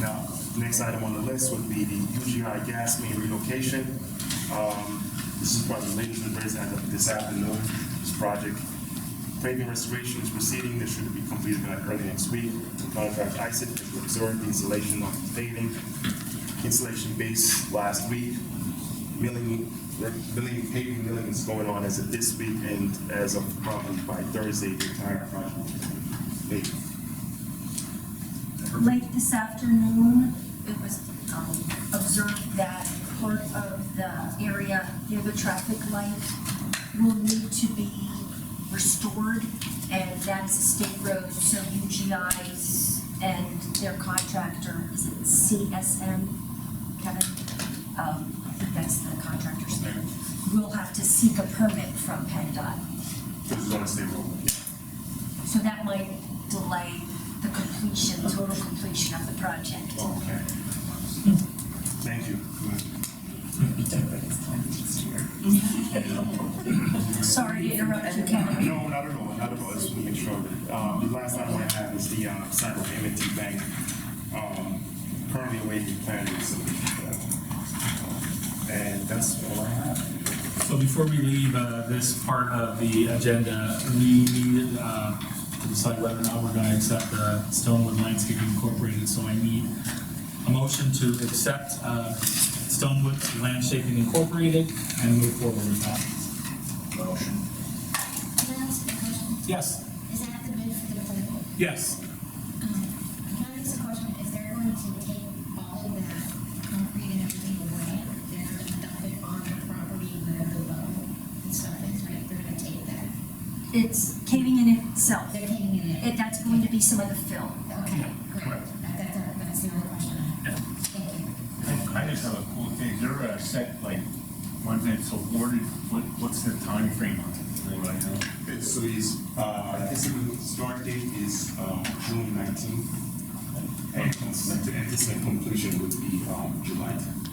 Now, next item on the list would be the UGI gas main relocation. This is part of the latest raised as of this afternoon. This project paving restoration is proceeding. This should be completed early next week. The contract ICIT has observed the installation of the paving. Installation base last week. Milling paving milling is going on as of this week, and as of probably by Thursday, the entire project will be paved. Late this afternoon, it was observed that part of the area near the traffic light will need to be restored, and that's a state road, so UGI's and their contractor, is it CSM, Kevin? I think that's the contractor's name. Will have to seek a permit from PennDOT. This is on a state road. So that might delay the completion, total completion of the project. Okay. Thank you. Sorry to interrupt you, Kevin. No, not at all, not at all. Just want to make sure. The last item I have is the cyber M&T Bank, currently awaiting planning submission for that. And that's all I have. So before we leave this part of the agenda, we need to decide whether or not we're going to accept Stonewood Landscaping Incorporated. So I need a motion to accept Stonewood Landscaping Incorporated and move forward with that. Motion. Can I ask a question? Yes. Is that the bid for the playground? Yes. Can I ask a question? If they're going to take all of that concrete and everything away, they're not gonna dump it on the property where the low and stuff is, right? They're gonna take that. It's caving in itself. They're taking it in. That's going to be some of the fill. Okay, great. That's the only question I have. Thank you. I just have a cool thing, is there a set, like, when it's awarded, what's the time frame on it? Anybody know? So his estimated start date is June 19th, and anticipated completion would be July 10th.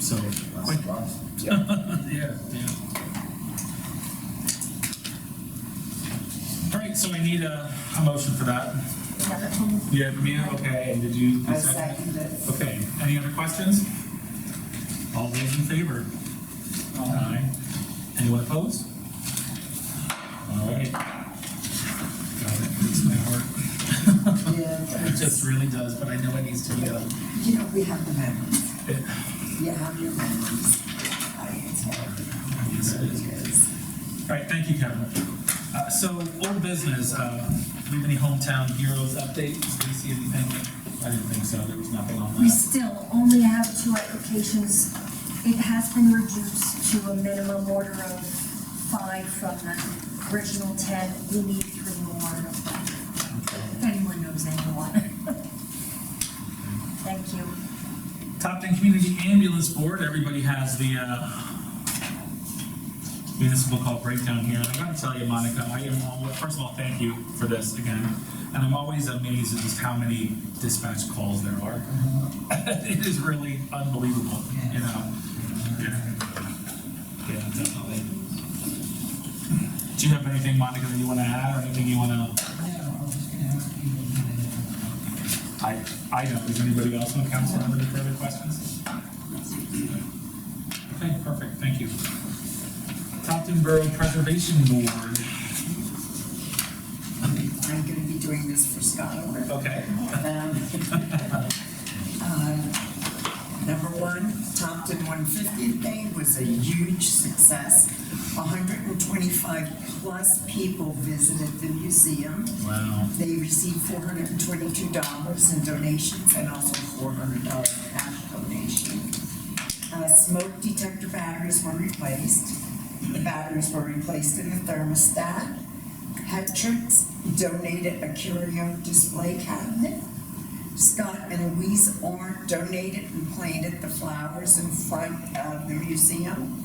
So quick. Yeah. All right, so I need a motion for that. Yeah, Mia, okay, and did you? I second it. Okay, any other questions? All those in favor? Aye. Anyone opposed? All right. God, it breaks my heart. Yeah, It just really does, but I know it needs to be done. you know, we have the memories. It- You have your memories. It's hard. Yes, it is. It is. All right, thank you, Kevin. So, old business, do we have any hometown heroes updates? Do you see anything? I didn't think so, there was nothing on We that. still only have 2 applications. It has been reduced to a minimum order of 5 from the original 10. We need 3 more. If anyone knows anyone. Thank you. Topton Community Ambulance Board, everybody has the municipal call breakdown here. And I gotta tell you, Monica, first of all, thank you for this again. And I'm always amazed at just how many dispatch calls there are. It is really unbelievable, you know? Yeah, definitely. Do you have anything, Monica, that you wanna add, or anything you wanna? I don't. Does anybody else on council have any further questions? Okay, perfect, thank you. Topton Borough Preservation Board. I'm gonna be doing this for Skylar. Okay. Number 1, Topton 150th Day was a huge success. 125 plus people visited the museum. Wow. They received $422 in donations and also $400 cash donation. Smoke detector batteries were replaced. The batteries were replaced in the thermostat. Hetrix donated a curio display cabinet. Scott and Louise Ornt donated and planted the flowers in front of the museum.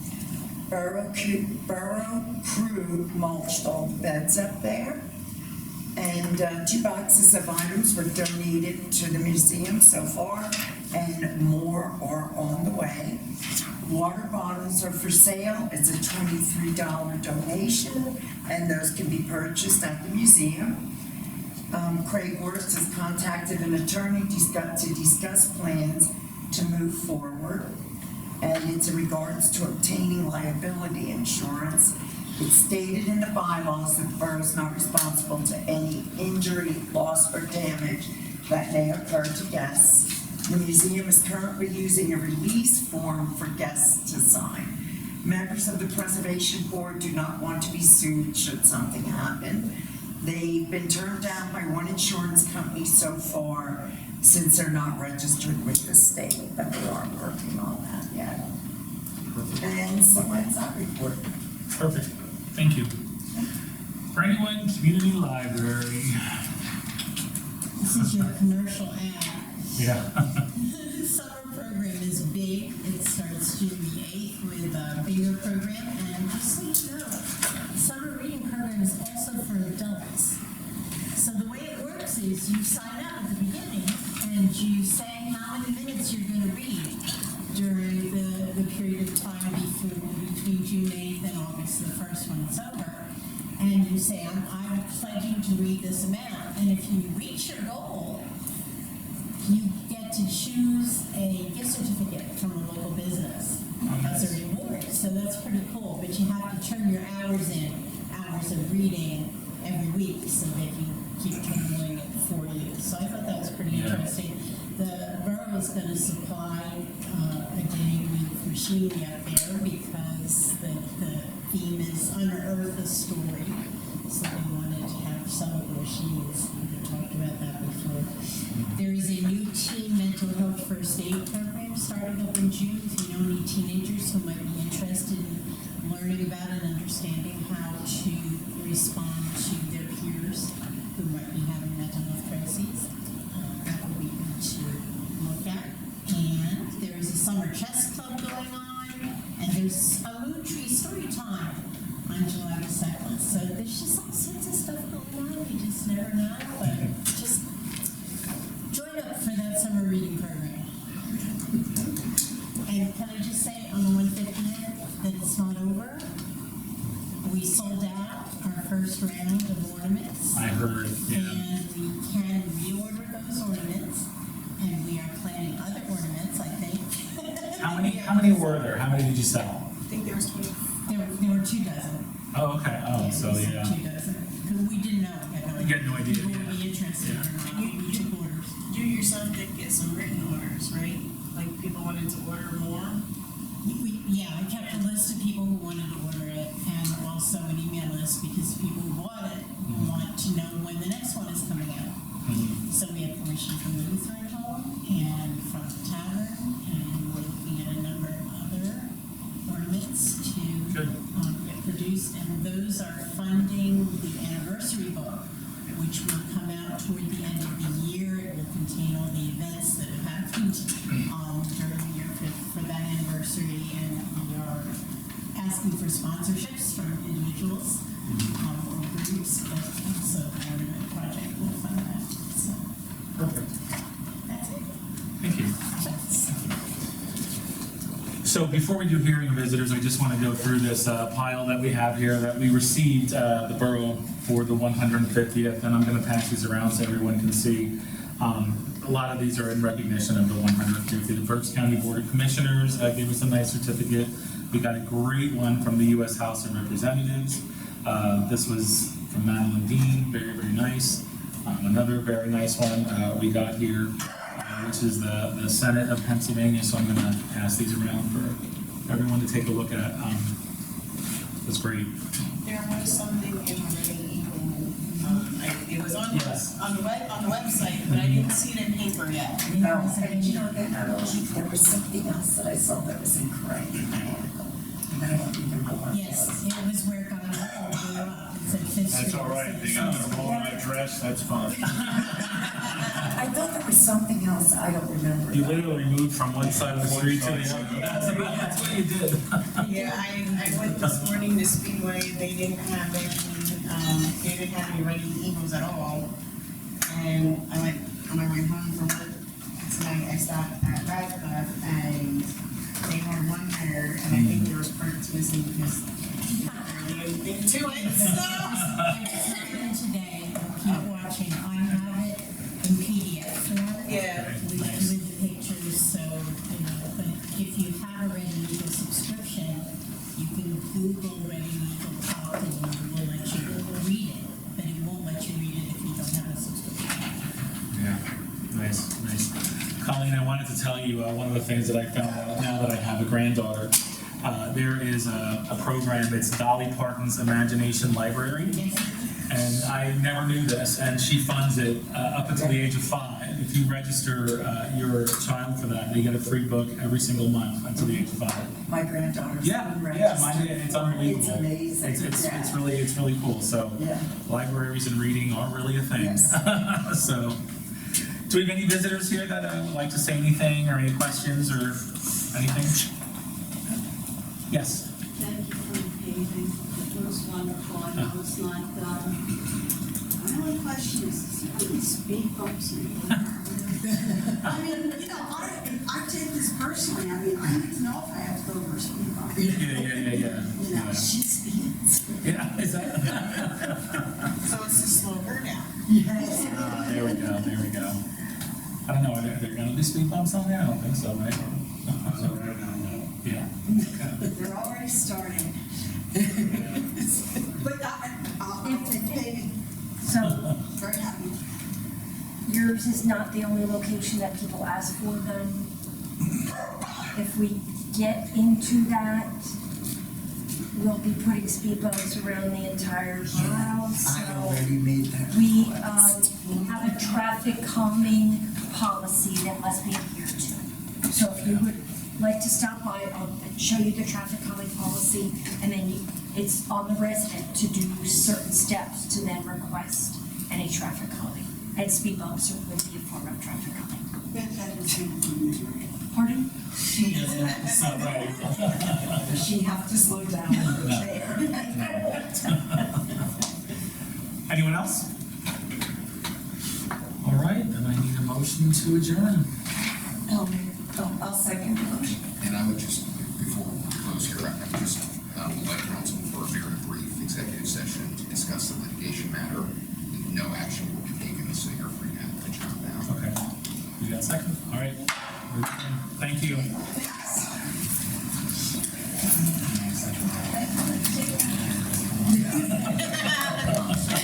Borough crew mulched all the beds up there. And 2 boxes of items were donated to the museum so far, and more are on the way. Water bottles are for sale. It's a $23 donation, and those can be purchased at the museum. Craig Worth has contacted an attorney to discuss plans to move forward, and it's in regards to obtaining liability insurance. It's stated in the bylaws that the borough is not responsible to any injury, loss, or damage that may occur to guests. The museum is currently using a release form for guests to sign. Members of the Preservation Board do not want to be sued should something happen. They've been turned down by one insurance company so far, since they're not registered with the state, but they are working on that yet. And so that's our report. Perfect, thank you. Brandywine Community Library. This is your commercial ad. Yeah. The summer program is big. It starts June the 8th with a bigger program. And just so you know, the summer reading program is also for adults. So the way it works is you sign up at the beginning and you say how many minutes you're going to read during the period of time between June 8th and August the 1st when it's over. And you say, I'm pledging to read this amount. And if you reach your goal, you get to choose a gift certificate from a local business as a reward. So that's pretty cool. But you have to turn your hours in, hours of reading every week, so they can keep doing it for you. So I thought that was pretty interesting. The borough is going to supply a day with machinery up there because the theme is unearth a story. So they wanted to have some of the machines. We talked about that before. There is a new teen mental health first aid program starting up in June. If you know any teenagers who might be interested in learning about and understanding how to respond to their peers who might be having mental health crises, that would be good to look at. And there is a summer chess club going on, and there's a moon tree story time on July the 2nd. So there's just all sorts of stuff going on. You just never know, but just join up for that summer reading program. And can I just say on the 150th that it's not over? We sold out our first round of ornaments. I heard, yeah. And we can reorder those ornaments, and we are planning other ornaments, I think. How many were there? How many did you sell? I think there was 20. There were 2 dozen. Oh, okay, oh, so we sold yeah. 2 dozen. Because we didn't know. You had no idea, People yeah. would be interested or not. We took orders. You yourself did get some written orders, right? Like people wanted to order more? Yeah, I kept a list of people who wanted to order it, and also an email list because people who bought it want to know when the next one is coming out. So we have permission from the Lutheran Home and from the Tavern, and we're looking at a number of other ornaments to get produced, and those are funding the anniversary book, which will come out toward the end of the year. It will contain all the events that have happened during the year for that anniversary, and we are asking for sponsorships from individuals or groups, but also the ornament project will fund that. So Perfect. that's it. Thank you. So before we do hearing of visitors, I just want to go through this pile that we have here that we received the borough for the 150th, and I'm going to pass these around so everyone can see. A lot of these are in recognition of the 150th. The Berks County Board of Commissioners gave us a nice certificate. We got a great one from the U.S. House of Representatives. This was from Madeline Dean, very, very nice. Another very nice one we got here, which is the Senate of Pennsylvania. So I'm going to pass these around for everyone to take a look at. That's great. There was something in Reading Eagle. It was on the website, but I didn't see it in paper yet. No, and you know, there was something else that I saw that was incorrect in the article. And I don't remember what. Yes, it was where it got all blew up. It said Fifth That's Street all right, they got the wrong address, that's fine. I thought there was something else, I don't remember. You literally moved from one side of the street to the other. That's what you did. Yeah, I went this morning to Speedway, they didn't have any Reading Eagles at all. And I went on my way home from work tonight, I stopped at Radcliffe and they had one there, and I think there was parts missing because they didn't think to it, so. It's not in today, keep watching, I have it in PDF form. Yeah. With the pictures, so, but if you have a Reading Eagle subscription, you can Google Reading Eagle Topton and it will let you read it, but it won't let you read it if you don't have a subscription. Yeah, nice. Colleen, I wanted to tell you one of the things that I found out now that I have a granddaughter. there is a program, it's Dolly Parton's Imagination Library. And I never knew this, and she funds it up until the age of 5. If you register your child for that, they get a free book every single month until the age of 5. My granddaughter's Yeah, been yeah, mine, registered. it's unbelievable. It's amazing. It's really cool. So Yeah. libraries and reading are really a thing. Yes. So, do we have any visitors here that would like to say anything or any questions or anything? Yes. Thank you for the paving. It was wonderful. I know it's not done. My only question is there any speed bumps in here? I mean, you know, I take this personally. I mean, I need to know if I have to go over a speed bump. Yeah. You know, she speeds. Yeah, is that? So it's to slow her down. Yes. There we go. I don't know, are there gonna be speed bumps on there? I don't think so, right? Yeah. They're already starting. But I'll take paving. So Very happy. yours is not the only location that people ask for then? If we get into that, we'll be putting speed bumps around the entire borough, I so already made that. we, request. have a traffic calming policy that must be adhered to. So if you would like to stop by, I'll show you the traffic calming policy, and then it's on the resident to do certain steps to then request any traffic calming. And speed bumps would be a form of traffic calming. Bet that was him from Missouri. Pardon? She doesn't have to slow down. Does she have to slow down in her chair? Anyone else? All right, then I need a motion to adjourn. I'll second the motion. And I would just, before we close here, I would just, would like council for a very brief executive session to discuss the litigation matter. No action will be taken, so you're free to jump now. Okay. You got a second? All right. Thank you.